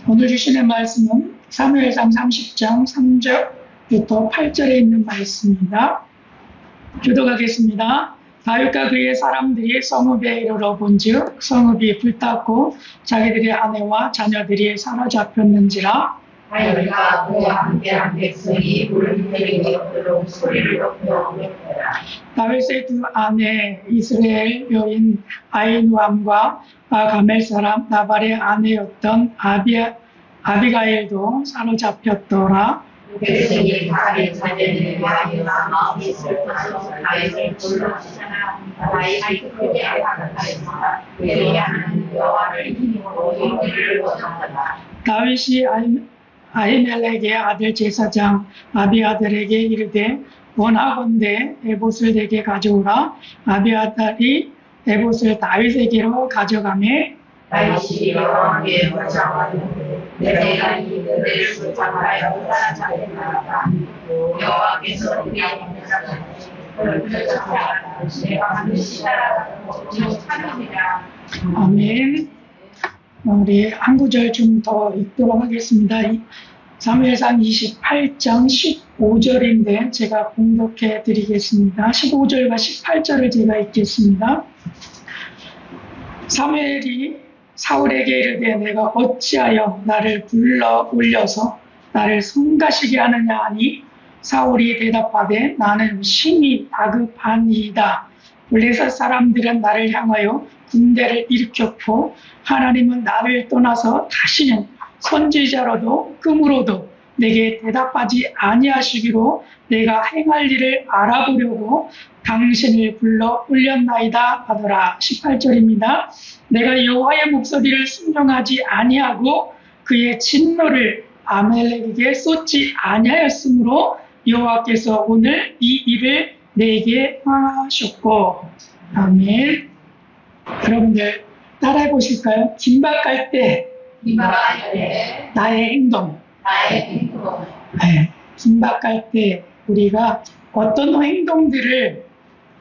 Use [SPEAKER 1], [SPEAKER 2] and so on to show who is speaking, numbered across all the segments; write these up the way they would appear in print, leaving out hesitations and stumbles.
[SPEAKER 1] 오늘 주시는 말씀은 사무엘상 30장 3절부터 8절에 있는 말씀입니다. 교독하겠습니다. 다윗과 그의 사람들이 성읍에 이르러 본즉 성읍이 불탔고 자기들의 아내와 자녀들이 사로잡혔는지라.
[SPEAKER 2] 다윗과 그와 함께한 백성이 물을 때리고 옆으로 소리를 높여 외쳐라.
[SPEAKER 1] 다윗의 두 아내 이스라엘 여인 아히노암과 가멜 사람 나발의 아내였던 아비가일도 사로잡혔더라.
[SPEAKER 2] 백성이 다윗 자녀들의 아내와 마음이 슬퍼서 다윗을 불러치잖아. 다윗이 크게 아파하여서 그의 하나님 여호와를 힘입어 용기를 얻었다.
[SPEAKER 1] 다윗이 아히멜렉의 아들 제사장 아비아들에게 이르되 원하건대 에봇을 내게 가져오라. 아비아들이 에봇을 다윗에게로 가져가매
[SPEAKER 2] 다윗이 여호와께 보자마되 내가 이 그들을 붙잡아야 따라잡겠나이다. 여호와께서 우리의 내가 반드시 따라가고 참으리라.
[SPEAKER 1] 아멘. 우리 한 구절 좀 더 읽도록 하겠습니다. 사무엘상 28장 15절인데 제가 공독해 드리겠습니다. 15절과 18절을 제가 읽겠습니다. 사무엘이 사울에게 이르되 내가 어찌하여 나를 불러 올려서 나를 성가시게 하느냐 하니 사울이 대답하되 나는 심히 다급하니이다. 블레셋 사람들은 나를 향하여 군대를 일으켰고 하나님은 나를 떠나서 다시는 선지자로도 금으로도 내게 대답하지 아니하시기로 내가 행할 일을 알아보려고 당신을 불러 올렸나이다 하더라. 18절입니다. 내가 여호와의 목소리를 순종하지 아니하고 그의 진노를 아멜렉에게 쏟지 아니하였으므로 여호와께서 오늘 이 일을 내게 하셨고. 아멘. 여러분들 따라해 보실까요? 긴박할 때 나의 행동. 네, 긴박할 때 우리가 어떤 행동들을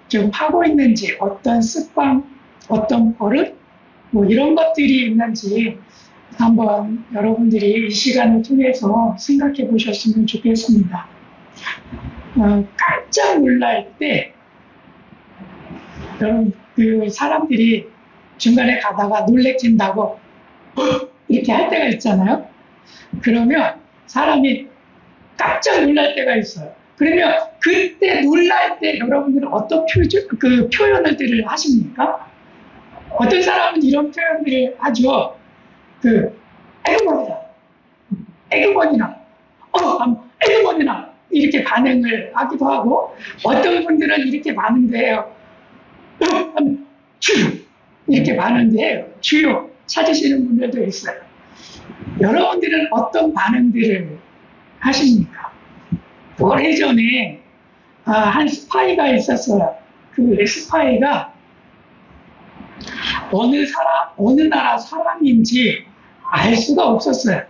[SPEAKER 1] 좀 하고 있는지, 어떤 습관, 어떤 버릇, 뭐 이런 것들이 있는지 한번 여러분들이 이 시간을 통해서 생각해 보셨으면 좋겠습니다. 깜짝 놀랄 때 여러분 그 사람들이 중간에 가다가 놀래킨다고 이렇게 할 때가 있잖아요. 그러면 사람이 깜짝 놀랄 때가 있어요. 그러면 그때 놀랄 때 여러분들은 어떤 표현들을 하십니까? 어떤 사람은 이런 표현들을 하죠. 에그머니나 이렇게 반응을 하기도 하고, 어떤 분들은 이렇게 반응돼요. 주요 이렇게 반응돼요. 주요 찾으시는 분들도 있어요. 여러분들은 어떤 반응들을 하십니까? 오래전에 한 스파이가 있었어요. 그 스파이가 어느 나라 사람인지 알 수가 없었어요.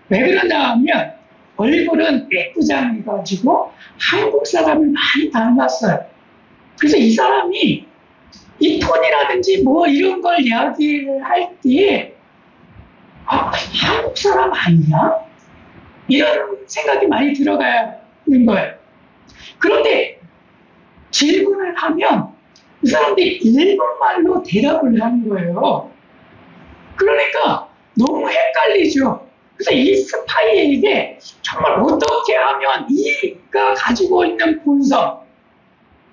[SPEAKER 1] 왜 그러냐 하면 얼굴은 예쁘장해가지고 한국 사람을 많이 닮았어요. 그래서 이 사람이 이 톤이라든지 뭐 이런 걸 이야기를 할 때 한국 사람 아니야? 이런 생각이 많이 들어가는 거예요. 그런데 질문을 하면 이 사람들이 일본말로 대답을 하는 거예요. 그러니까 너무 헷갈리죠. 그래서 이 스파이에게 정말 어떻게 하면 이가 가지고 있는 본성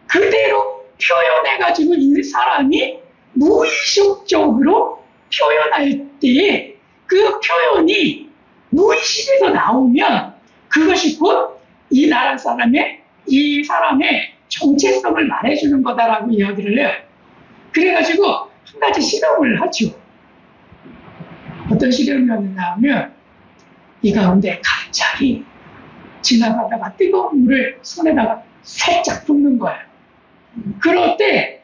[SPEAKER 1] 그대로 표현해가지고 이 사람이 무의식적으로 표현할 때 그 표현이 무의식에서 나오면 그것이 곧 이 나라 이 사람의 정체성을 말해주는 거다라고 이야기를 해요. 그래가지고 한 가지 실험을 하죠. 어떤 실험이었느냐 하면 이 가운데 갑자기 지나가다가 뜨거운 물을 손에다가 살짝 붓는 거예요. 그럴 때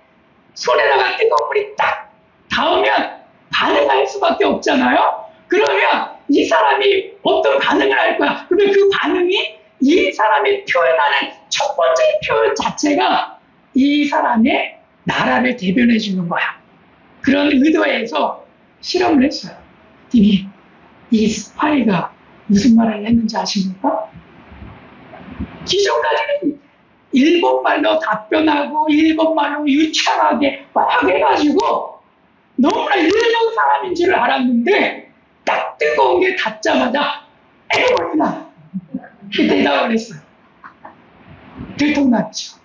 [SPEAKER 1] 손에다가 뜨거운 물이 딱 닿으면 반응할 수밖에 없잖아요. 그러면 이 사람이 어떤 반응을 할 거야? 그러면 그 반응이 이 사람이 표현하는 첫 번째 표현 자체가 이 사람의 나라를 대변해 주는 거야. 그런 의도에서 실험을 했어요. 팀이 이 스파이가 무슨 말을 했는지 아십니까? 기존까지는 일본말로 답변하고 일본말로 유창하게 막 해가지고 너무나 일본 사람인 줄 알았는데 딱 뜨거운 게 닿자마자 에고이다 이렇게 대답을 했어요. 들통났죠.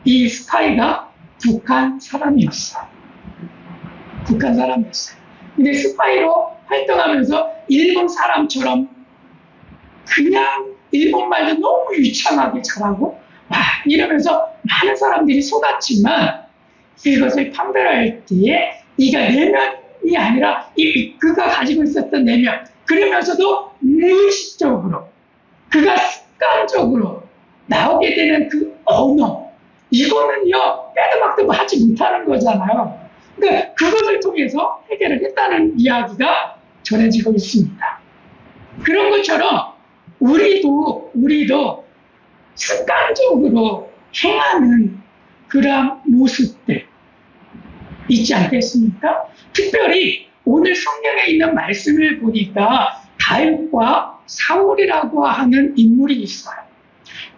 [SPEAKER 1] 이 스파이가 북한 사람이었어요. 북한 사람이었어요. 근데 스파이로 활동하면서 일본 사람처럼 그냥 일본말도 너무 유창하게 잘하고 막 이러면서 많은 사람들이 속았지만 이것을 판별할 때에 이가 내면이 아니라 그가 가지고 있었던 내면, 그러면서도 무의식적으로 그가 습관적으로 나오게 되는 그 언어, 이거는요 빼도 박도 하지 못하는 거잖아요. 그러니까 그것을 통해서 해결을 했다는 이야기가 전해지고 있습니다. 그런 것처럼 우리도 습관적으로 행하는 그러한 모습들 있지 않겠습니까? 특별히 오늘 성경에 있는 말씀을 보니까 다윗과 사울이라고 하는 인물이 있어요.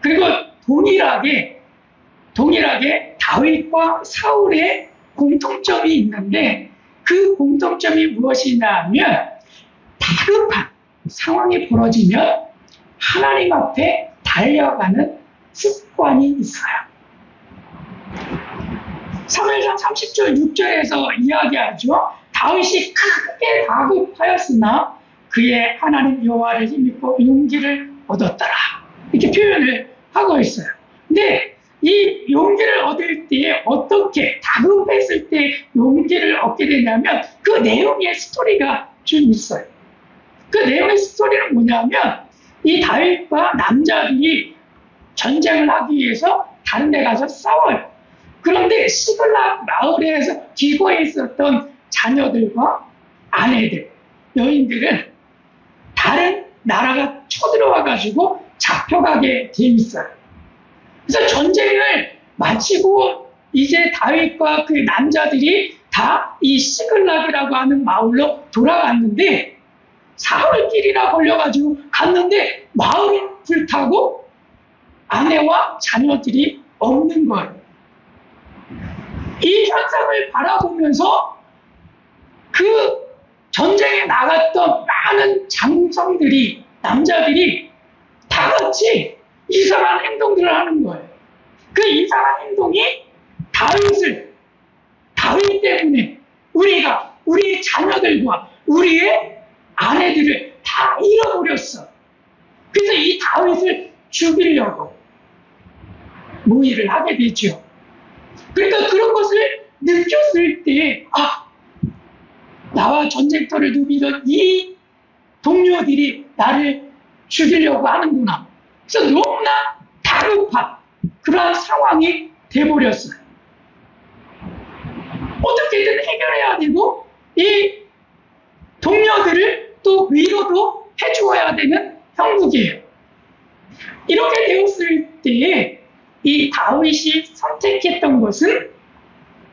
[SPEAKER 1] 그리고 동일하게 다윗과 사울의 공통점이 있는데 그 공통점이 무엇이냐면 다급한 상황이 벌어지면 하나님 앞에 달려가는 습관이 있어요. 사무엘상 30절 6절에서 이야기하죠. 다윗이 크게 다급하였으나 그의 하나님 여호와를 힘입고 용기를 얻었더라. 이렇게 표현을 하고 있어요. 근데 이 용기를 얻을 때 어떻게 다급했을 때 용기를 얻게 되냐면 그 내용의 스토리가 좀 있어요. 그 내용의 스토리는 뭐냐면 이 다윗과 남자들이 전쟁을 하기 위해서 다른 데 가서 싸워요. 그런데 시글락 마을에서 기거에 있었던 자녀들과 아내들, 여인들은 다른 나라가 쳐들어와가지고 잡혀가게 돼 있어요. 그래서 전쟁을 마치고 이제 다윗과 그 남자들이 다 이 시글락이라고 하는 마을로 돌아갔는데 사흘길이나 걸려가지고 갔는데 마을이 불타고 아내와 자녀들이 없는 거예요. 이 현상을 바라보면서 그 전쟁에 나갔던 많은 장성들이, 남자들이 다 같이 이상한 행동들을 하는 거예요. 그 이상한 행동이 다윗 때문에 우리 자녀들과 우리의 아내들을 다 잃어버렸어. 그래서 이 다윗을 죽이려고 모의를 하게 되죠. 그러니까 그런 것을 느꼈을 때, 나와 전쟁터를 누비던 이 동료들이 나를 죽이려고 하는구나. 그래서 너무나 다급한 그러한 상황이 돼버렸어요. 어떻게든 해결해야 되고, 이 동료들을 또 위로도 해주어야 되는 형국이에요. 이렇게 되었을 때에 이 다윗이 선택했던 것은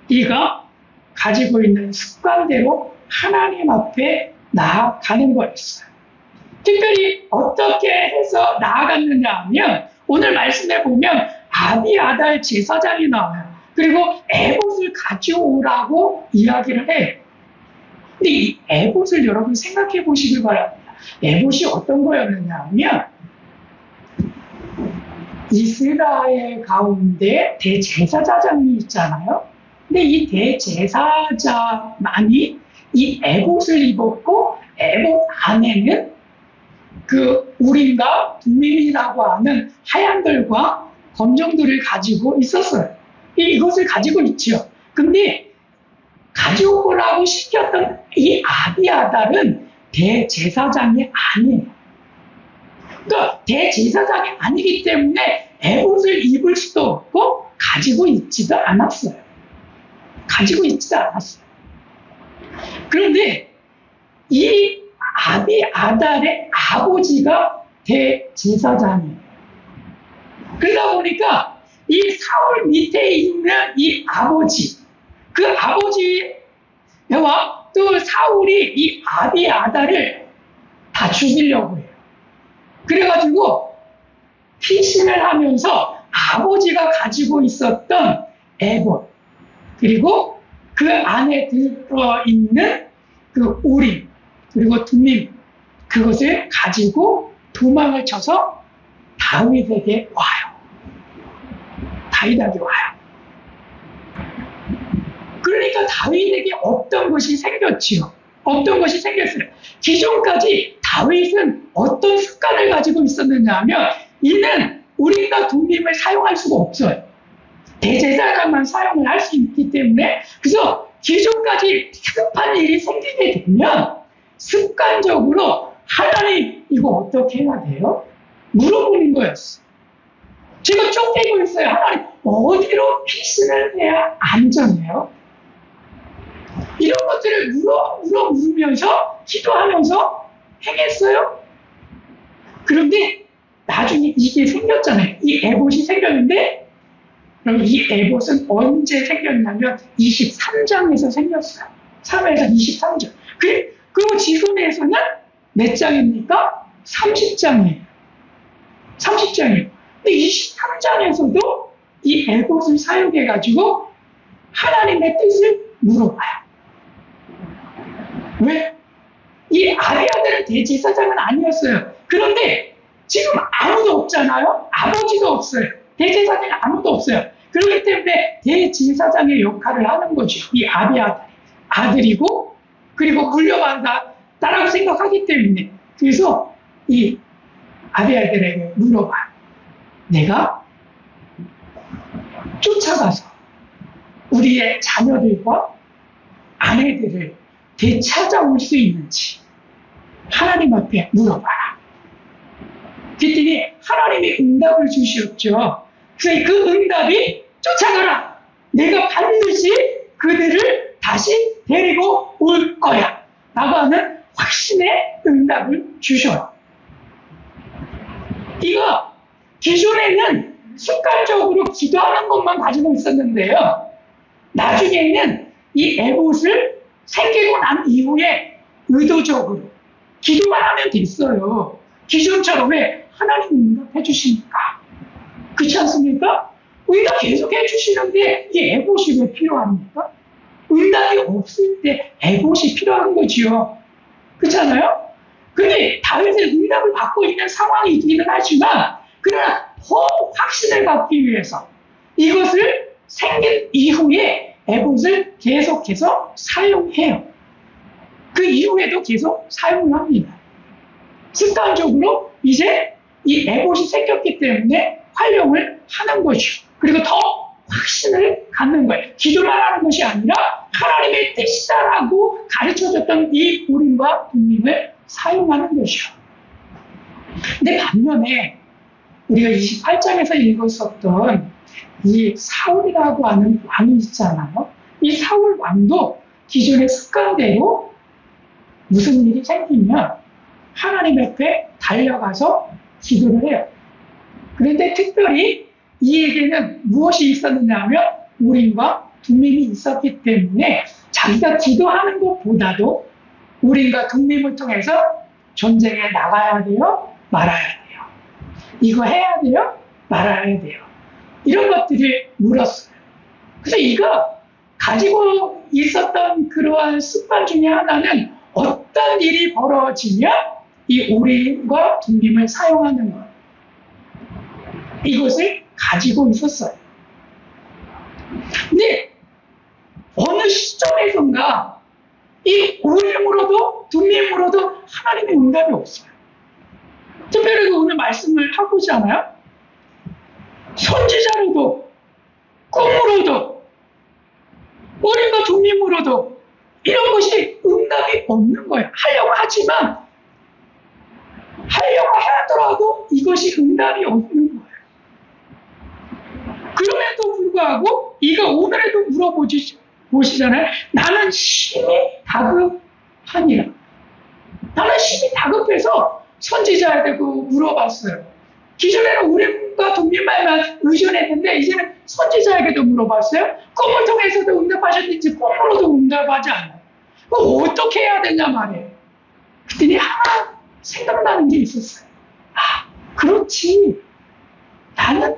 [SPEAKER 1] 네가 가지고 있는 습관대로 하나님 앞에 나아가는 거였어요. 특별히 어떻게 해서 나아갔느냐 하면 오늘 말씀에 보면 아비아달 제사장이 나와요. 그리고 에봇을 가져오라고 이야기를 해요. 근데 이 에봇을 여러분 생각해 보시길 바랍니다. 에봇이 어떤 거였느냐 하면 이스라엘 가운데 대제사장이 있잖아요. 근데 이 대제사장만이 이 에봇을 입었고 에봇 안에는 그 우림과 두밈이라고 하는 하얀들과 검정들을 가지고 있었어요. 이것을 가지고 있죠. 근데 가져오라고 시켰던 이 아비아달은 대제사장이 아니에요. 그러니까 대제사장이 아니기 때문에 에봇을 입을 수도 없고 가지고 있지도 않았어요. 그런데 이 아비아달의 아버지가 대제사장이에요. 그러다 보니까 이 사울 밑에 있는 이 아버지, 그 아버지와 또 사울이 이 아비아달을 다 죽이려고 해요. 그래가지고 피신을 하면서 아버지가 가지고 있었던 에봇, 그리고 그 안에 들어있는 그 우림, 그리고 둠밈, 그것을 가지고 도망을 쳐서 다윗에게 와요. 다윗에게 와요. 그러니까 다윗에게 어떤 것이 생겼지요? 어떤 것이 생겼어요? 기존까지 다윗은 어떤 습관을 가지고 있었느냐 하면, 이는 우리가 둠밈을 사용할 수가 없어요. 대제사장만 사용을 할 수 있기 때문에, 그래서 기존까지 급한 일이 생기게 되면 습관적으로 하나님 이거 어떻게 해야 돼요? 물어보는 거였어요. 지금 쫓기고 있어요. 하나님 어디로 피신을 해야 안전해요? 이런 것들을 물으면서 기도하면서 행했어요. 그런데 나중에 이게 생겼잖아요. 이 에봇이 생겼는데, 그럼 이 에봇은 언제 생겼냐면 23장에서 생겼어요. 3에서 23장. 그리고 지금에서는 몇 장입니까? 30장이에요. 30장이에요. 근데 23장에서도 이 에봇을 사용해가지고 하나님의 뜻을 물어봐요. 왜? 이 아비아들은 대제사장은 아니었어요. 그런데 지금 아무도 없잖아요. 아버지도 없어요. 대제사장이 아무도 없어요. 그렇기 때문에 대제사장의 역할을 하는 거죠. 이 아비아들 아들이고, 그리고 물려받았다라고 생각하기 때문에. 그래서 이 아비아들에게 물어봐요. 내가 쫓아가서 우리의 자녀들과 아내들을 되찾아올 수 있는지 하나님 앞에 물어봐라. 그랬더니 하나님이 응답을 주셨죠. 그래서 그 응답이 쫓아가라. 내가 반드시 그들을 다시 데리고 올 거야. 라고 하는 확신의 응답을 주셔요. 이거 기존에는 습관적으로 기도하는 것만 가지고 있었는데요. 나중에는 이 에봇을 생기고 난 이후에 의도적으로 기도만 하면 됐어요. 기존처럼 왜 하나님 응답해 주시니까. 그렇지 않습니까? 응답 계속 해주시는데 이 에봇이 왜 필요합니까? 응답이 없을 때 에봇이 필요한 거지요. 그렇잖아요? 근데 다윗은 응답을 받고 있는 상황이 있기는 하지만, 그러나 더 확신을 갖기 위해서 이것을 생긴 이후에 에봇을 계속해서 사용해요. 그 이후에도 계속 사용을 합니다. 습관적으로 이제 이 에봇이 생겼기 때문에 활용을 하는 거죠. 그리고 더 확신을 갖는 거예요. 기도만 하는 것이 아니라 하나님의 뜻이다라고 가르쳐줬던 이 우림과 둠밈을 사용하는 것이죠. 근데 반면에 우리가 28장에서 읽었었던 이 사울이라고 하는 왕이 있잖아요. 이 사울 왕도 기존의 습관대로 무슨 일이 생기면 하나님 앞에 달려가서 기도를 해요. 그런데 특별히 이에게는 무엇이 있었느냐 하면 우림과 둠밈이 있었기 때문에 자기가 기도하는 것보다도 우림과 둠밈을 통해서 전쟁에 나가야 돼요? 말아야 돼요? 이거 해야 돼요? 말아야 돼요? 이런 것들을 물었어요. 그래서 이거 가지고 있었던 그러한 습관 중에 하나는 어떤 일이 벌어지면 이 우림과 둠밈을 사용하는 것, 이것을 가지고 있었어요. 근데 어느 시점에선가 이 우림으로도 둠밈으로도 하나님의 응답이 없어요. 특별히 오늘 말씀을 하고자 하나요? 선지자로도 꿈으로도 우림과 둠밈으로도 이런 것이 응답이 없는 거예요. 하려고 하지만 하려고 하더라도 이것이 응답이 없는 거예요. 그럼에도 불구하고 이거 오늘에도 물어보시잖아요. 나는 심히 다급하니라. 나는 심히 다급해서 선지자에게도 물어봤어요. 기존에는 우림과 둠밈만 의존했는데 이제는 선지자에게도 물어봤어요. 꿈을 통해서도 응답하셨는지 꿈으로도 응답하지 않아요. 그럼 어떻게 해야 되냐 말이에요. 그랬더니 생각나는 게 있었어요. 아, 그렇지. 나는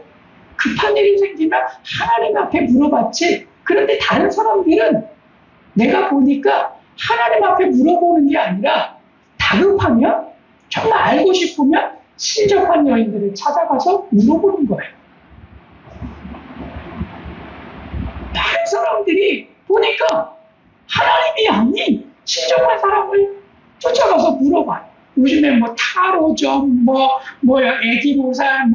[SPEAKER 1] 급한 일이 생기면 하나님 앞에 물어봤지. 그런데 다른 사람들은 내가 보니까 하나님 앞에 물어보는 게 아니라 다급하면 정말 알고 싶으면 신접한 여인들을 찾아가서 물어보는 거예요. 다른 사람들이 보니까 하나님이 아닌 신접한 사람을 쫓아가서 물어봐요. 요즘에 뭐 타로점, 애기보살,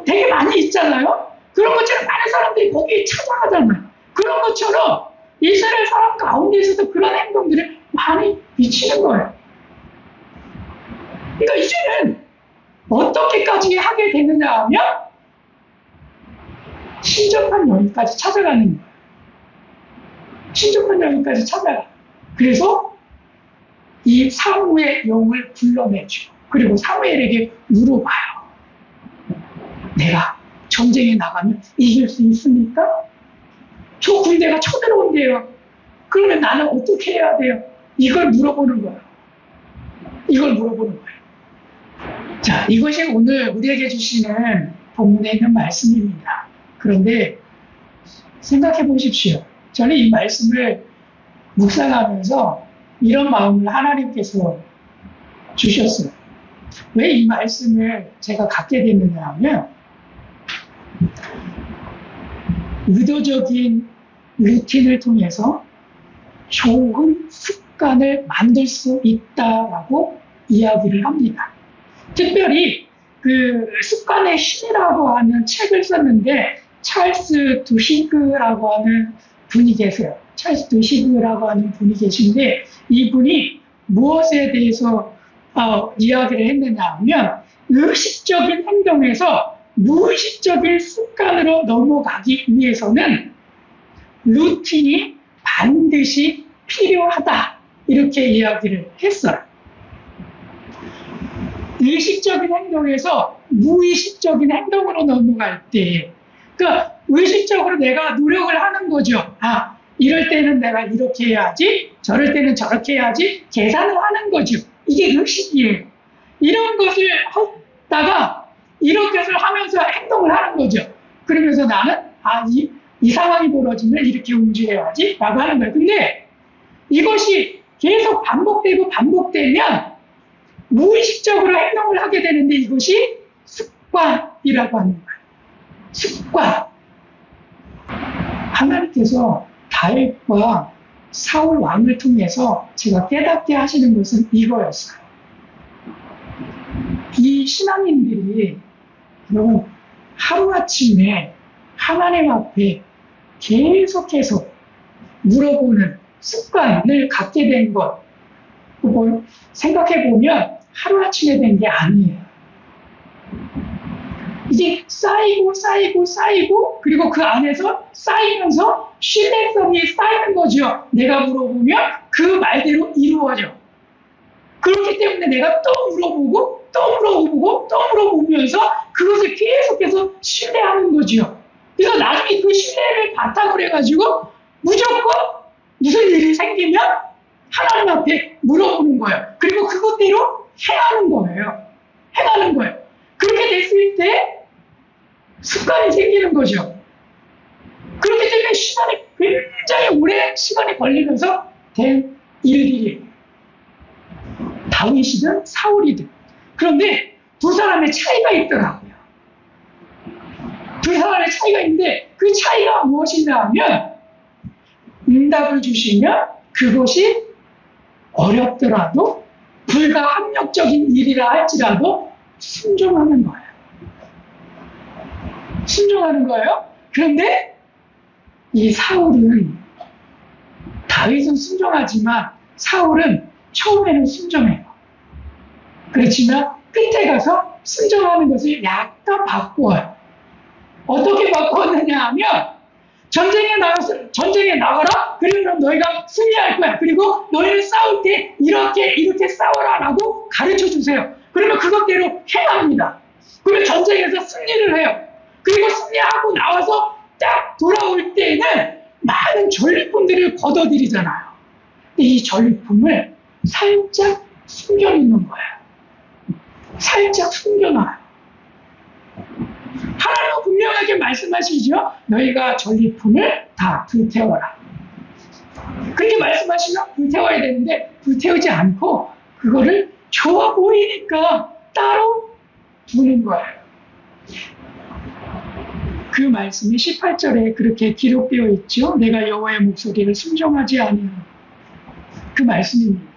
[SPEAKER 1] 되게 많이 있잖아요. 그런 것처럼 많은 사람들이 거기에 찾아가잖아요. 그런 것처럼 이스라엘 사람 가운데서도 그런 행동들이 많이 비치는 거예요. 그러니까 이제는 어떻게까지 하게 되느냐 하면 신접한 여인까지 찾아가는 거예요. 신접한 여인까지 찾아가. 그래서 이 사무의 영을 불러내죠. 그리고 사무엘에게 물어봐요. 내가 전쟁에 나가면 이길 수 있습니까? 저 군대가 쳐들어온대요. 그러면 나는 어떻게 해야 돼요? 이걸 물어보는 거예요. 이걸 물어보는 거예요. 자, 이것이 오늘 우리에게 주시는 본문에 있는 말씀입니다. 그런데 생각해 보십시오. 저는 이 말씀을 묵상하면서 이런 마음을 하나님께서 주셨어요. 왜 이 말씀을 제가 갖게 됐느냐 하면 의도적인 루틴을 통해서 좋은 습관을 만들 수 있다라고 이야기를 합니다. 특별히 그 습관의 신이라고 하는 책을 썼는데 찰스 두히그라고 하는 분이 계세요. 찰스 두히그라고 하는 분이 계신데 이분이 무엇에 대해서 이야기를 했느냐 하면 의식적인 행동에서 무의식적인 습관으로 넘어가기 위해서는 루틴이 반드시 필요하다 이렇게 이야기를 했어요. 의식적인 행동에서 무의식적인 행동으로 넘어갈 때 그러니까 의식적으로 내가 노력을 하는 거죠. 아, 이럴 때는 내가 이렇게 해야지, 저럴 때는 저렇게 해야지 계산을 하는 거죠. 이게 의식이에요. 이런 것을 하다가 이런 것을 하면서 행동을 하는 거죠. 그러면서 나는 이 상황이 벌어지면 이렇게 움직여야지 라고 하는 거예요. 근데 이것이 계속 반복되면 무의식적으로 행동을 하게 되는데 이것이 습관이라고 하는 거예요. 습관. 하나님께서 다윗과 사울 왕을 통해서 제가 깨닫게 하시는 것은 이거였어요. 이 신앙인들이 여러분 하루아침에 하나님 앞에 계속해서 물어보는 습관을 갖게 된 것, 생각해보면 하루아침에 된 게 아니에요. 이게 쌓이고 그리고 그 안에서 쌓이면서 신뢰성이 쌓이는 거죠. 내가 물어보면 그 말대로 이루어져. 그렇기 때문에 내가 또 물어보면서 그것을 계속해서 신뢰하는 거죠. 그래서 나중에 그 신뢰를 바탕으로 해가지고 무조건 무슨 일이 생기면 하나님 앞에 물어보는 거예요. 그리고 그것대로 행하는 거예요. 그렇게 됐을 때 습관이 생기는 거죠. 그렇기 때문에 시간이 굉장히 오랜 시간이 걸리면서 된 일들이에요. 다윗이든 사울이든. 그런데 두 사람의 차이가 있더라고요. 두 사람의 차이가 있는데 그 차이가 무엇이냐 하면 응답을 주시면 그것이 어렵더라도 불가합력적인 일이라 할지라도 순종하는 거예요. 그런데 이 사울은 다윗은 순종하지만 사울은 처음에는 순종해요. 그렇지만 끝에 가서 순종하는 것을 약간 바꾸어요. 어떻게 바꾸었느냐 하면 전쟁에 나가라. 그러면 너희가 승리할 거야. 그리고 너희는 싸울 때 이렇게 싸워라라고 가르쳐 주세요. 그러면 그것대로 행합니다. 그러면 전쟁에서 승리를 해요. 그리고 승리하고 나와서 딱 돌아올 때는 많은 전리품들을 걷어들이잖아요. 이 전리품을 살짝 숨겨놓는 거예요. 살짝 숨겨놔요. 하나님은 분명하게 말씀하시죠. 너희가 전리품을 다 불태워라. 그렇게 말씀하시면 불태워야 되는데 불태우지 않고 그거를 좋아 보이니까 따로 두는 거예요. 그 말씀이 18절에 그렇게 기록되어 있죠. 내가 여호와의 목소리를 순종하지 아니하고. 그 말씀입니다.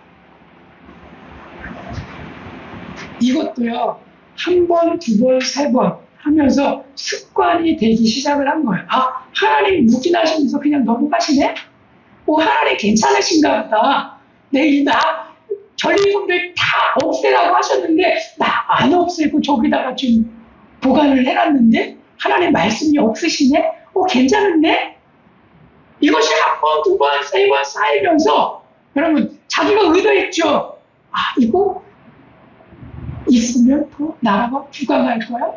[SPEAKER 1] 이것도요. 한 번, 두 번, 세 번 하면서 습관이 되기 시작을 한 거예요. 아, 하나님 묵인하시면서 그냥 넘어가시네? 하나님 괜찮으신가 보다. 나 전리품들 다 없애라고 하셨는데 나 안 없애고 저기다가 좀 보관을 해놨는데 하나님 말씀이 없으시네? 괜찮은데? 이것이 한 번, 두 번, 세 번 쌓이면서 여러분 자기가 의도했죠. 이거 있으면 더 나라가 부강할 거야?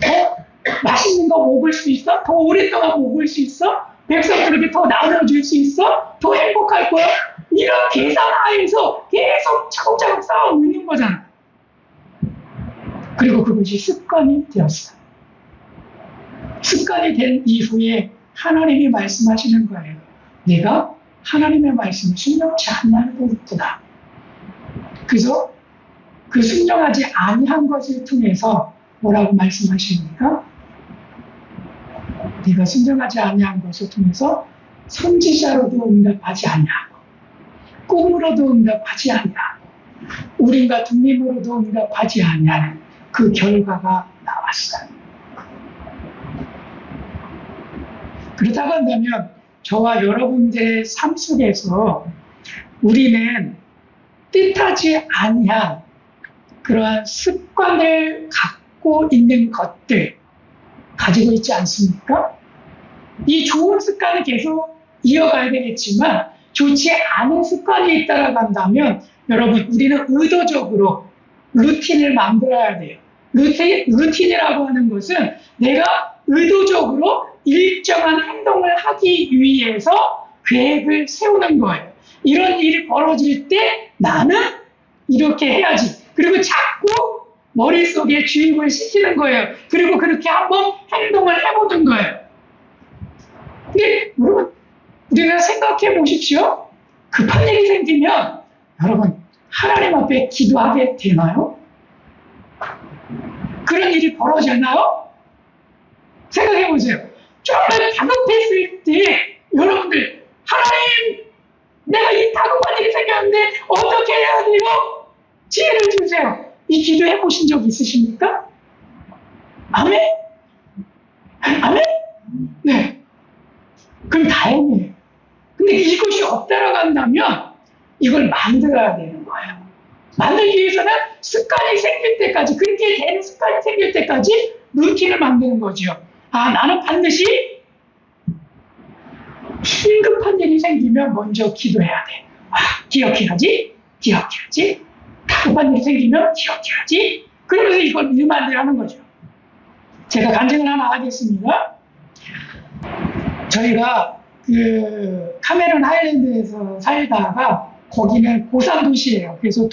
[SPEAKER 1] 더 맛있는 거 먹을 수 있어? 더 오랫동안 먹을 수 있어? 백성들에게 더 나눠줄 수 있어? 더 행복할 거야? 이런 계산하에서 계속 차곡차곡 쌓아오고 있는 거잖아. 그리고 그것이 습관이 되었어요. 습관이 된 이후에 하나님이 말씀하시는 거예요. 내가 하나님의 말씀을 순종치 않냐고 있구나. 그래서 그 순종하지 아니한 것을 통해서 뭐라고 말씀하십니까? 네가 순종하지 아니한 것을 통해서 선지자로도 응답하지 아니하고 꿈으로도 응답하지 아니하고 우림과 둠림으로도 응답하지 아니하는 그 결과가 나왔어요. 그렇다고 한다면 저와 여러분들의 삶 속에서 우리는 뜻하지 아니한 그러한 습관을 갖고 있는 것들 가지고 있지 않습니까? 이 좋은 습관을 계속 이어가야 되겠지만 좋지 않은 습관이 있다고 한다면 여러분 우리는 의도적으로 루틴을 만들어야 돼요. 루틴이라고 하는 것은 내가 의도적으로 일정한 행동을 하기 위해서 계획을 세우는 거예요. 이런 일이 벌어질 때 나는 이렇게 해야지. 그리고 자꾸 머릿속에 주입을 시키는 거예요. 그리고 그렇게 한번 행동을 해보는 거예요. 근데 여러분 우리가 생각해 보십시오. 급한 일이 생기면 여러분 하나님 앞에 기도하게 되나요? 그런 일이 벌어지나요? 생각해 보세요. 정말 다급했을 때 여러분들 하나님 내가 이 다급한 일이 생겼는데 어떻게 해야 돼요? 지혜를 주세요. 이 기도해 보신 적 있으십니까? 아멘? 아멘? 네. 그럼 다행이에요. 근데 이것이 없다라고 한다면 이걸 만들어야 되는 거예요. 만들기 위해서는 습관이 생길 때까지, 그렇게 되는 습관이 생길 때까지 루틴을 만드는 거죠. 나는 반드시 긴급한 일이 생기면 먼저 기도해야 돼. 기억해야지. 다급한 일이 생기면 기억해야지. 그러면서 이걸 일만들 하는 거죠. 제가 간증을 하나 하겠습니다. 저희가 그 카메룬 하일랜드에서 살다가 거기는 고산 도시예요. 그래서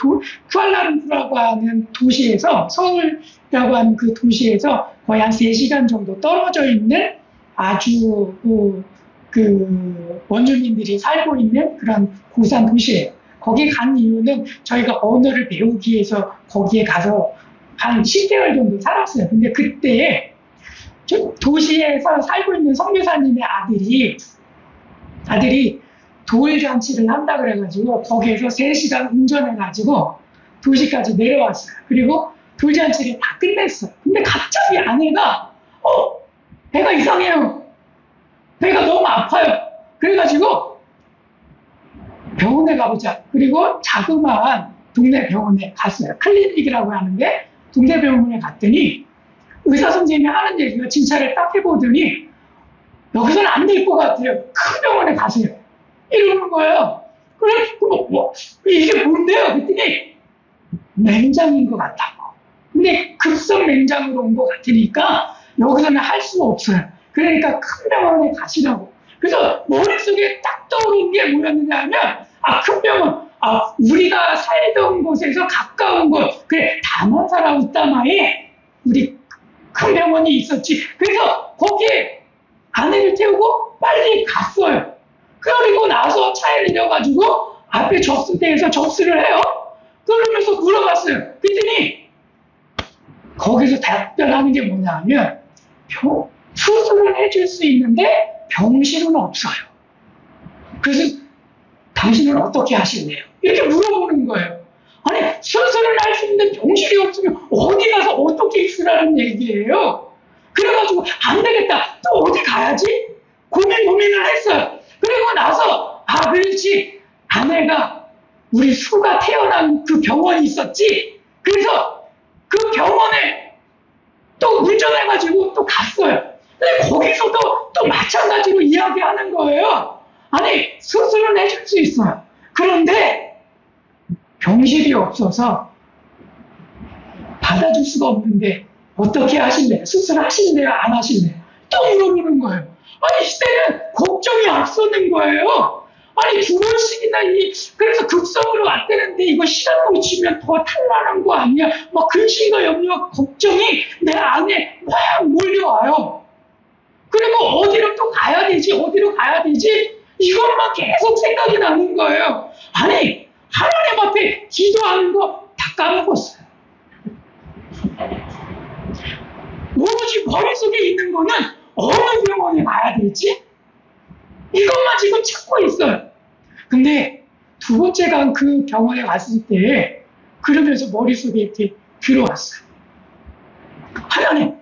[SPEAKER 1] 쿠알라룸푸르라고 하는 도시에서 서울이라고 하는 그 도시에서 거의 한 3시간 정도 떨어져 있는 아주 그 원주민들이 살고 있는 그런 고산 도시예요. 거기 간 이유는 저희가 언어를 배우기 위해서 거기에 가서 한 10개월 정도 살았어요. 근데 그때 도시에서 살고 있는 선교사님의 아들이 돌잔치를 한다 그래가지고 거기에서 3시간 운전해가지고 도시까지 내려왔어요. 그리고 돌잔치를 다 끝냈어요. 근데 갑자기 아내가 배가 이상해요. 배가 너무 아파요. 그래가지고 병원에 가보자. 그리고 자그마한 동네 병원에 갔어요. 클리닉이라고 하는데 동네 병원에 갔더니 의사 선생님이 하는 얘기가 진찰을 딱 해보더니 여기서는 안 될 것 같아요. 큰 병원에 가세요. 이러는 거예요. 그래, 이게 뭔데요? 그랬더니 맹장인 것 같다고. 근데 급성 맹장으로 온 것 같으니까 여기서는 할 수가 없어요. 그러니까 큰 병원에 가시라고. 그래서 머릿속에 딱 떠오른 게 뭐였느냐 하면 큰 병원. 우리가 살던 곳에서 가까운 곳, 그래, 다만사라 우따마에 우리 큰 병원이 있었지. 그래서 거기에 아내를 태우고 빨리 갔어요. 그리고 나서 차에 내려가지고 앞에 접수대에서 접수를 해요. 그러면서 물어봤어요. 그랬더니 거기서 답변하는 게 뭐냐면 수술을 해줄 수 있는데 병실은 없어요. 그래서 당신은 어떻게 하실래요? 이렇게 물어보는 거예요. 아니, 수술을 할 수 있는 병실이 없으면 어디 가서 어떻게 있으라는 얘기예요? 그래가지고 안 되겠다. 또 어디 가야지? 고민을 했어요. 그리고 나서 그렇지. 아내가 우리 수가 태어난 그 병원이 있었지. 그래서 그 병원에 또 운전해가지고 또 갔어요. 근데 거기서도 또 마찬가지로 이야기하는 거예요. 아니, 수술은 해줄 수 있어요. 그런데 병실이 없어서 받아줄 수가 없는데 어떻게 하실래요? 수술하실래요? 안 하실래요? 또 물어보는 거예요. 아니, 시대는 걱정이 앞서는 거예요. 아니, 2번씩이나 그래서 급성으로 왔다는데 이거 시간 놓치면 더 탈나는 거 아니야? 막 근심과 염려와 걱정이 내 안에 막 몰려와요. 그리고 어디로 또 가야 되지? 이것만 계속 생각이 나는 거예요. 아니, 하나님 앞에 기도하는 거 다 까먹었어요. 오로지 머릿속에 있는 거는 어느 병원에 가야 되지? 이것만 지금 찾고 있어요. 근데 두 번째 간 그 병원에 갔을 때 그러면서 머릿속에 이렇게 들어왔어요. 하나님,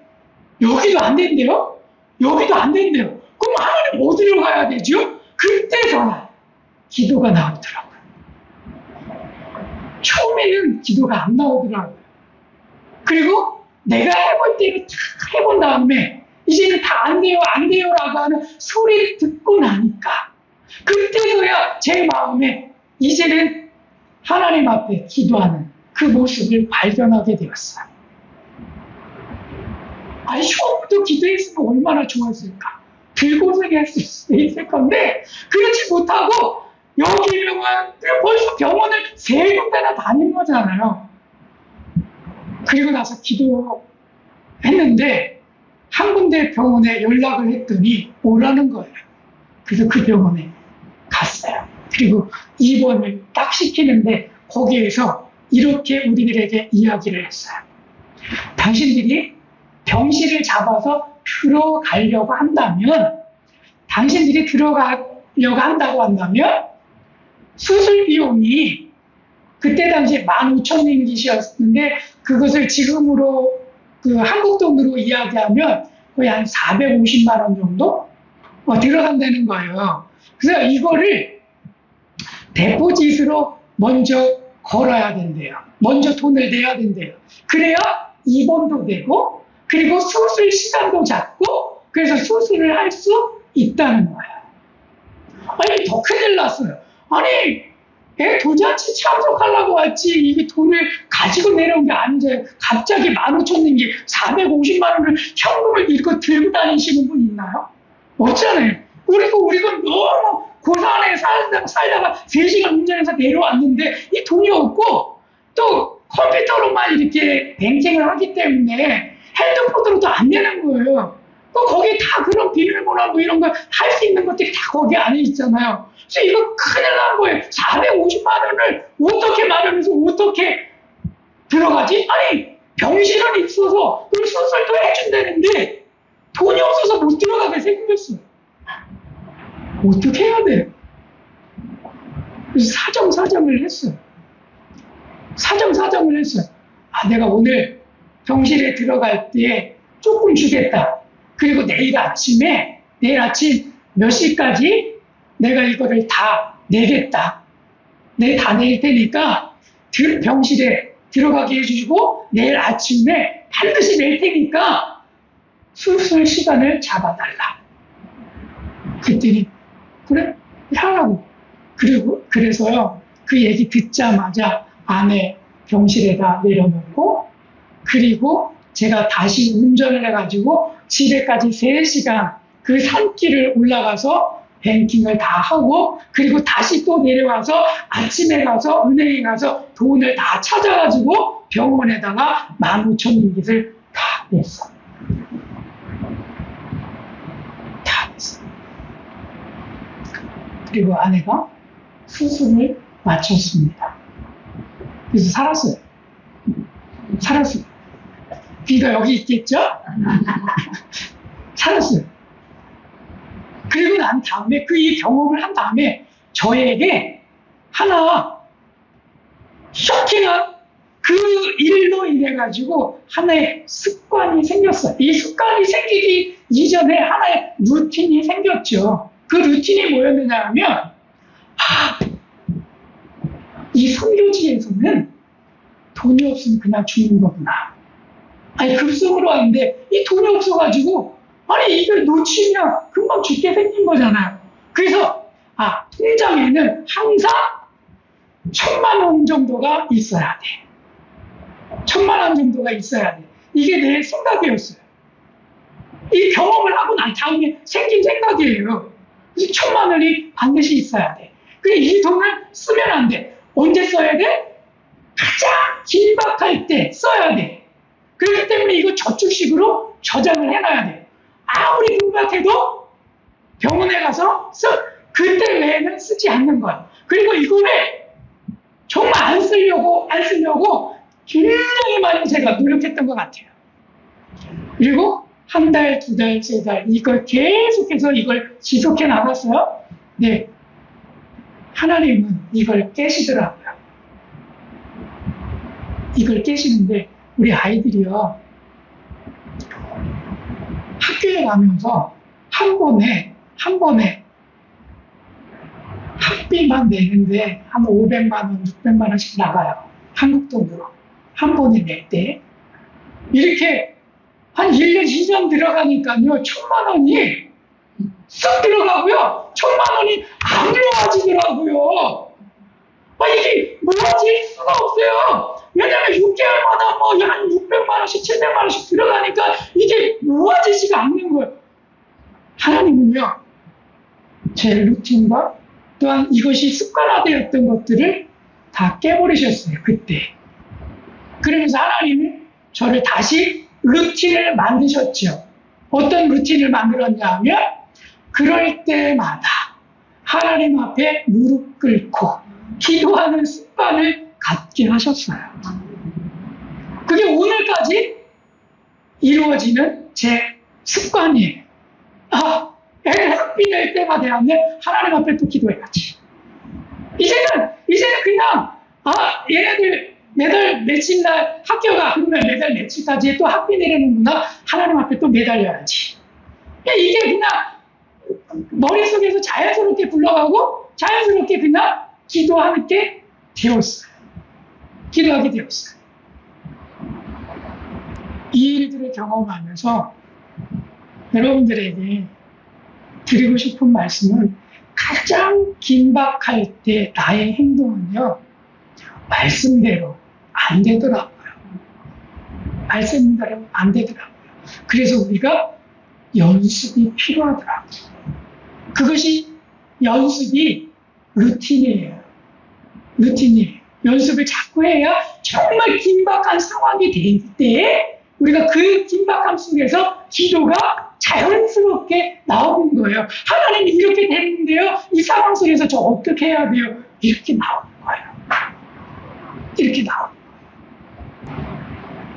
[SPEAKER 1] 여기도 안 된대요? 그럼 하나님 어디로 가야 되죠? 그때서야 기도가 나오더라고요. 처음에는 기도가 안 나오더라고요. 그리고 내가 해볼 때를 다 해본 다음에 이제는 다 안 돼요라고 하는 소리를 듣고 나니까 그때서야 제 마음에 이제는 하나님 앞에 기도하는 그 모습을 발견하게 되었어요. 아니, 처음부터 기도했으면 얼마나 좋았을까. 들고생했을 수도 있을 건데 그렇지 못하고 여기 병원, 벌써 병원을 3군데나 다닌 거잖아요. 그리고 나서 기도했는데 한 군데 병원에 연락을 했더니 오라는 거예요. 그래서 그 병원에 갔어요. 그리고 입원을 딱 시키는데 거기에서 이렇게 우리들에게 이야기를 했어요. 당신들이 병실을 잡아서 들어가려고 한다면 수술 비용이 그때 당시에 15,000링깃이었는데 그것을 지금으로 한국 돈으로 이야기하면 거의 한 450만 원 정도 들어간다는 거예요. 그래서 이거를 데포짓으로 먼저 걸어야 된대요. 먼저 돈을 내야 된대요. 그래야 입원도 되고 그리고 수술 시간도 잡고 그래서 수술을 할 수 있다는 거예요. 아니, 더 큰일 났어요. 아니, 도자치 참석하려고 왔지 이게 돈을 가지고 내려온 게 아니죠. 갑자기 15,000링깃 450만 원을 현금을 이거 들고 다니시는 분 있나요? 없잖아요. 그리고 우리가 너무 고산에 살다가 3시간 운전해서 내려왔는데 이 돈이 없고 또 컴퓨터로만 이렇게 뱅킹을 하기 때문에 핸드폰으로도 안 되는 거예요. 또 거기 다 그런 비밀번호 뭐 이런 거 할 수 있는 것들이 다 거기 안에 있잖아요. 그래서 이거 큰일 난 거예요. 450만 원을 어떻게 마련해서 어떻게 들어가지? 아니, 병실은 있어서 그 수술도 해준다는데 돈이 없어서 못 들어가게 생겼어요. 어떻게 해야 돼요? 그래서 사정을 했어요. 내가 오늘 병실에 들어갈 때 조금 주겠다. 그리고 내일 아침 몇 시까지 내가 이거를 다 내겠다. 내일 다 낼 테니까 병실에 들어가게 해주시고 내일 아침에 반드시 낼 테니까 수술 시간을 잡아달라. 그랬더니 그래? 하라고. 그래서요, 그 얘기 듣자마자 아내 병실에다 내려놓고 그리고 제가 다시 운전을 해가지고 집에까지 3시간 그 산길을 올라가서 뱅킹을 다 하고 그리고 다시 또 내려와서 아침에 가서 은행에 가서 돈을 다 찾아가지고 병원에다가 15,000링깃을 다 냈어. 다 냈어. 그리고 아내가 수술을 마쳤습니다. 그래서 살았어요. 살았어요. 귀가 여기 있겠죠? 살았어요. 그리고 난 다음에 이 경험을 한 다음에 저에게 하나 쇼킹한 그 일로 인해 가지고 하나의 습관이 생겼어요. 이 습관이 생기기 이전에 하나의 루틴이 생겼죠. 그 루틴이 뭐였느냐 하면 이 선교지에서는 돈이 없으면 그냥 죽는 거구나. 아니 급속으로 왔는데 이 돈이 없어가지고 아니 이걸 놓치면 금방 죽게 생긴 거잖아요. 그래서 통장에는 항상 1,000만 원 정도가 있어야 돼. 1,000만 원 정도가 있어야 돼. 이게 내 생각이었어요. 이 경험을 하고 난 다음에 생긴 생각이에요. 그래서 1,000만 원이 반드시 있어야 돼. 그래 이 돈을 쓰면 안 돼. 언제 써야 돼? 가장 긴박할 때 써야 돼. 그렇기 때문에 이거 저축식으로 저장을 해놔야 돼. 아무리 긴박해도 병원에 가서 그때 외에는 쓰지 않는 거야. 그리고 이거를 정말 안 쓰려고 굉장히 많이 제가 노력했던 것 같아요. 그리고 한 달, 두 달, 세 달 이걸 계속해서 이걸 지속해 나갔어요. 네, 하나님은 이걸 깨시더라고요. 이걸 깨시는데 우리 아이들이요 학교에 가면서 한 번에 학비만 내는데 한 500만 원, 600만 원씩 나가요. 한국 돈으로 한 번에 낼 때 이렇게 한 1년, 2년 들어가니까요 1,000만 원이 쓱 들어가고요 1,000만 원이 안 모아지더라고요. 이게 모아질 수가 없어요. 왜냐면 6개월마다 한 600만 원씩 700만 원씩 들어가니까 이게 모아지지가 않는 거예요. 하나님은요 제 루틴과 또한 이것이 습관화되었던 것들을 다 깨버리셨어요. 그때. 그러면서 하나님이 저를 다시 루틴을 만드셨죠. 어떤 루틴을 만들었냐 하면 그럴 때마다 하나님 앞에 무릎 꿇고 기도하는 습관을 갖게 하셨어요. 그게 오늘까지 이루어지는 제 습관이에요. 애들 학비 낼 때가 되었네. 하나님 앞에 또 기도해야지. 이제는 그냥 얘네들 매달 며칠 날 학교가 그러면 매달 며칠까지 또 학비 내려는구나. 하나님 앞에 또 매달려야지. 이게 그냥 머릿속에서 자연스럽게 굴러가고 자연스럽게 그냥 기도하게 되었어요. 기도하게 되었어요. 이 일들을 경험하면서 여러분들에게 드리고 싶은 말씀은 가장 긴박할 때 나의 행동은요 말씀대로 안 되더라고요. 말씀대로 안 되더라고요. 그래서 우리가 연습이 필요하더라고요. 그것이 연습이 루틴이에요. 연습을 자꾸 해야 정말 긴박한 상황이 될 때 우리가 그 긴박함 속에서 기도가 자연스럽게 나오는 거예요. 하나님이 이렇게 됐는데요. 이 상황 속에서 저 어떻게 해야 돼요? 이렇게 나오는 거예요. 이렇게 나오는 거예요.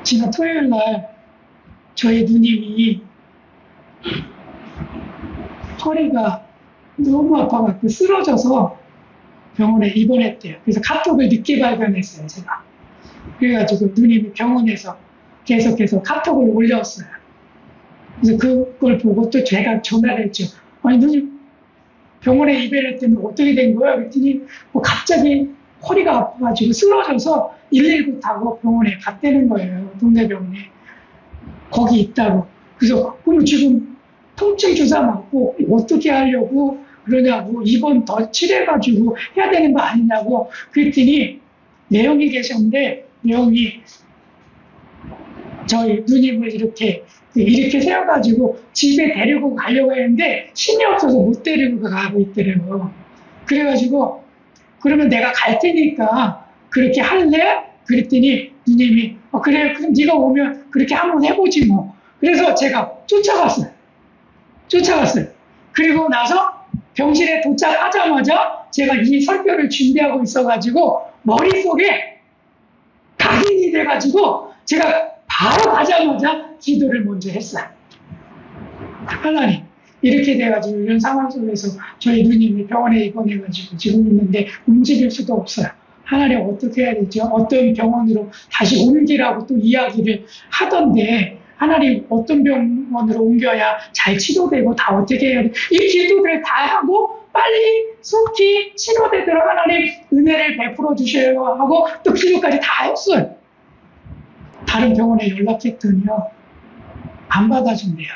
[SPEAKER 1] 지난 토요일 날 저희 누님이 허리가 너무 아파갖고 쓰러져서 병원에 입원했대요. 그래서 카톡을 늦게 발견했어요, 제가. 그래가지고 누님이 병원에서 계속해서 카톡을 올렸어요. 그래서 그걸 보고 또 제가 전화를 했죠. 아니, 누님 병원에 입원했더니 어떻게 된 거야? 그랬더니 갑자기 허리가 아파가지고 쓰러져서 119 타고 병원에 갔다는 거예요. 동네 병원에. 거기 있다고. 그래서 그럼 지금 통증 주사 맞고 어떻게 하려고 그러냐고 입원 더 칠해가지고 해야 되는 거 아니냐고 그랬더니 내용이 계셨는데 내용이 저희 누님을 이렇게 이렇게 세워가지고 집에 데리고 가려고 했는데 힘이 없어서 못 데리고 가고 있더라고. 그래가지고 그러면 내가 갈 테니까 그렇게 할래? 그랬더니 누님이 그래 그럼 네가 오면 그렇게 한번 해보지 뭐. 그래서 제가 쫓아갔어요. 그리고 나서 병실에 도착하자마자 제가 이 설교를 준비하고 있어가지고 머릿속에 각인이 돼가지고 제가 바로 가자마자 기도를 먼저 했어요. 하나님, 이렇게 돼가지고 이런 상황 속에서 저희 누님이 병원에 입원해가지고 지금 있는데 움직일 수도 없어요. 하나님 어떻게 해야 되죠? 어떤 병원으로 다시 옮기라고 또 이야기를 하던데 하나님 어떤 병원으로 옮겨야 잘 치료되고 다 어떻게 해야 돼? 이 기도를 다 하고 빨리 속히 치료되도록 하나님 은혜를 베풀어 주셔야 하고 또 기도까지 다 했어요. 다른 병원에 연락했더니요. 안 받아준대요.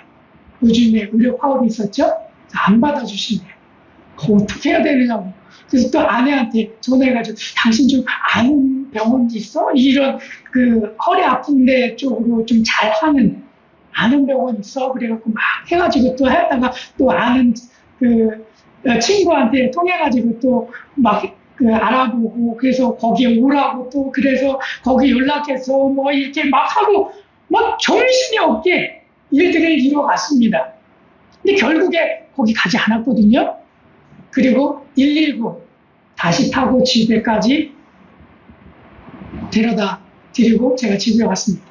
[SPEAKER 1] 요즘에 의료 파업이 있었죠? 안 받아주신대요. 어떻게 해야 되느냐고. 그래서 또 아내한테 전화해가지고 당신 좀 아는 병원 있어? 이런 그 허리 아픈데 쪽으로 좀 잘하는 아는 병원 있어? 그래갖고 막 해가지고 또 했다가 또 아는 그 친구한테 통해가지고 또 막 그 알아보고 그래서 거기에 오라고 또 그래서 거기 연락해서 뭐 이렇게 막 하고 막 정신이 없게 일들을 이뤄갔습니다. 근데 결국에 거기 가지 않았거든요. 그리고 119 다시 타고 집에까지 데려다 드리고 제가 집에 왔습니다.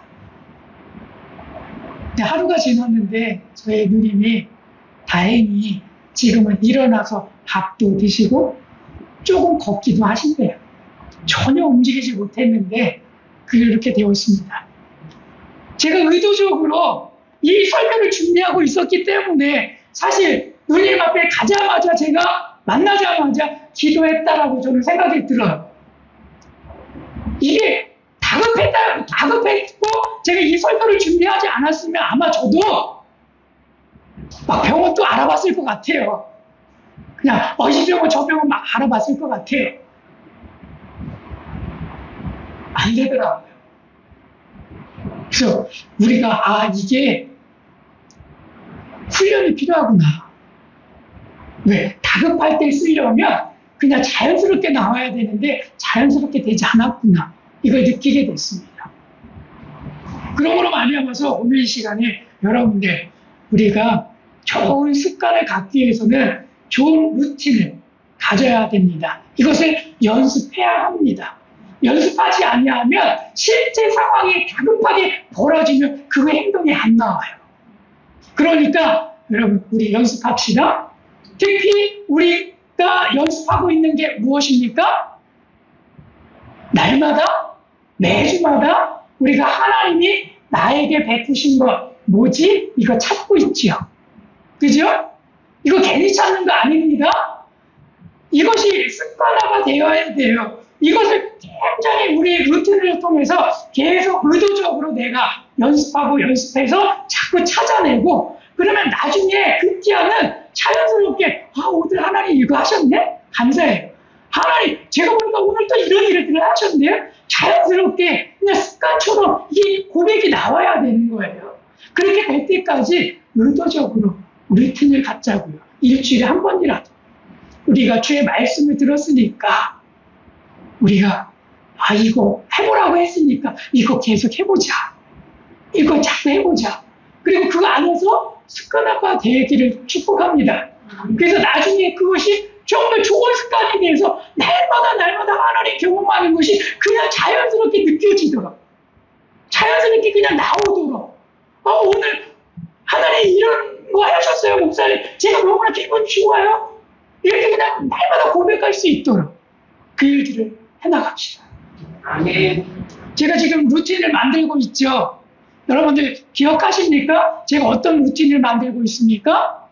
[SPEAKER 1] 근데 하루가 지났는데 저희 누님이 다행히 지금은 일어나서 밥도 드시고 조금 걷기도 하신대요. 전혀 움직이지 못했는데 그렇게 되었습니다. 제가 의도적으로 이 설교를 준비하고 있었기 때문에 사실 누님 앞에 가자마자 제가 만나자마자 기도했다라고 저는 생각이 들어요. 이게 다급했고 제가 이 설교를 준비하지 않았으면 아마 저도 막 병원 또 알아봤을 것 같아요. 그냥 이 병원 저 병원 막 알아봤을 것 같아요. 안 되더라고요. 그래서 우리가 이게 훈련이 필요하구나. 왜? 다급할 때 쓰려면 그냥 자연스럽게 나와야 되는데 자연스럽게 되지 않았구나. 이걸 느끼게 됐습니다. 그러므로 말미암아서 오늘 이 시간에 여러분들 우리가 좋은 습관을 갖기 위해서는 좋은 루틴을 가져야 됩니다. 이것을 연습해야 합니다. 연습하지 아니하면 실제 상황이 다급하게 벌어지면 그 행동이 안 나와요. 그러니까 여러분 우리 연습합시다. 특히 우리가 연습하고 있는 게 무엇입니까? 날마다 매주마다 우리가 하나님이 나에게 베푸신 것 뭐지? 이거 찾고 있지요. 그죠? 이거 괜히 찾는 거 아닙니다. 이것이 습관화가 되어야 돼요. 이것을 굉장히 우리 루틴을 통해서 계속 의도적으로 내가 연습해서 자꾸 찾아내고 그러면 나중에 그때는 자연스럽게 오늘 하나님 이거 하셨네? 감사해요. 하나님 제가 보니까 오늘 또 이런 일들을 하셨네요? 자연스럽게 그냥 습관처럼 이 고백이 나와야 되는 거예요. 그렇게 될 때까지 의도적으로 루틴을 갖자고요. 일주일에 한 번이라도. 우리가 주의 말씀을 들었으니까 우리가 이거 해보라고 했으니까 이거 계속 해보자. 이거 자꾸 해보자. 그리고 그 안에서 습관화가 되기를 축복합니다. 그래서 나중에 그것이 정말 좋은 습관이 돼서 날마다 하나님 경험하는 것이 그냥 자연스럽게 느껴지도록 자연스럽게 그냥 나오도록 오늘 하나님 이런 거 하셨어요 목사님 제가 너무나 기분 좋아요 이렇게 그냥 날마다 고백할 수 있도록 그 일들을 해나갑시다.
[SPEAKER 2] 아멘.
[SPEAKER 1] 제가 지금 루틴을 만들고 있죠. 여러분들 기억하십니까? 제가 어떤 루틴을 만들고 있습니까?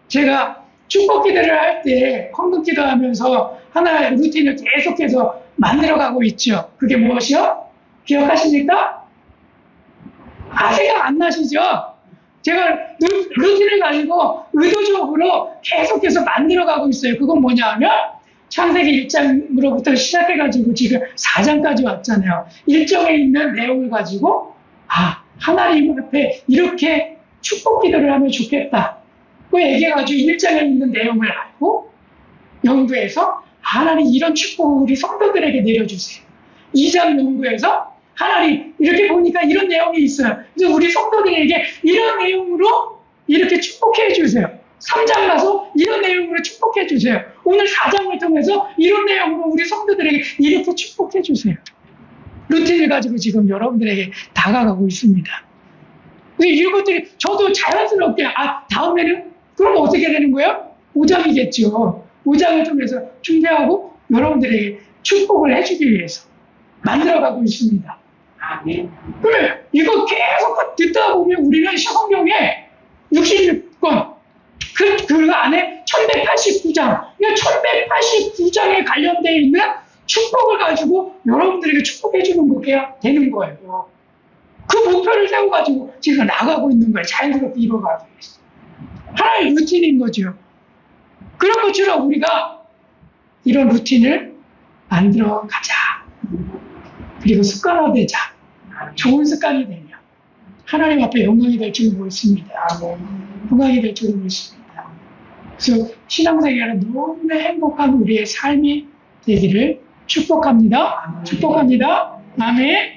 [SPEAKER 1] 제가 축복 기도를 할 때 헌금 기도하면서 하나의 루틴을 계속해서 만들어가고 있죠. 그게 무엇이요? 기억하십니까? 생각 안 나시죠? 제가 루틴을 가지고 의도적으로 계속해서 만들어가고 있어요. 그건 뭐냐면 창세기 1장으로부터 시작해가지고 지금 4장까지 왔잖아요. 1장에 있는 내용을 가지고 하나님 앞에 이렇게 축복 기도를 하면 좋겠다. 그 얘기해가지고 1장에 있는 내용을 알고 연구해서 하나님 이런 축복을 우리 성도들에게 내려주세요. 2장 연구해서 하나님 이렇게 보니까 이런 내용이 있어요. 그래서 우리 성도들에게 이런 내용으로 이렇게 축복해 주세요. 3장 가서 이런 내용으로 축복해 주세요. 오늘 4장을 통해서 이런 내용으로 우리 성도들에게 이렇게 축복해 주세요. 루틴을 가지고 지금 여러분들에게 다가가고 있습니다. 이것들이 저도 자연스럽게 다음에는 그럼 어떻게 되는 거예요? 5장이겠죠. 5장을 통해서 준비하고 여러분들에게 축복을 해주기 위해서 만들어가고 있습니다.
[SPEAKER 2] 아멘.
[SPEAKER 1] 그래, 이거 계속 듣다 보면 우리는 성경에 66권, 그 안에 1189장, 1189장에 관련되어 있는 축복을 가지고 여러분들에게 축복해주는 거가 되는 거예요. 그 목표를 세워가지고 지금 나가고 있는 거예요. 자연스럽게 이뤄가고 있어요. 하나의 루틴인 거죠. 그런 것처럼 우리가 이런 루틴을 만들어 가자. 그리고 습관화되자. 좋은 습관이 되면 하나님 앞에 영광이 될 줄 믿습니다. 영광이 될 줄 믿습니다. 그래서 신앙생활은 너무 행복한 우리의 삶이 되기를 축복합니다. 축복합니다. 아멘.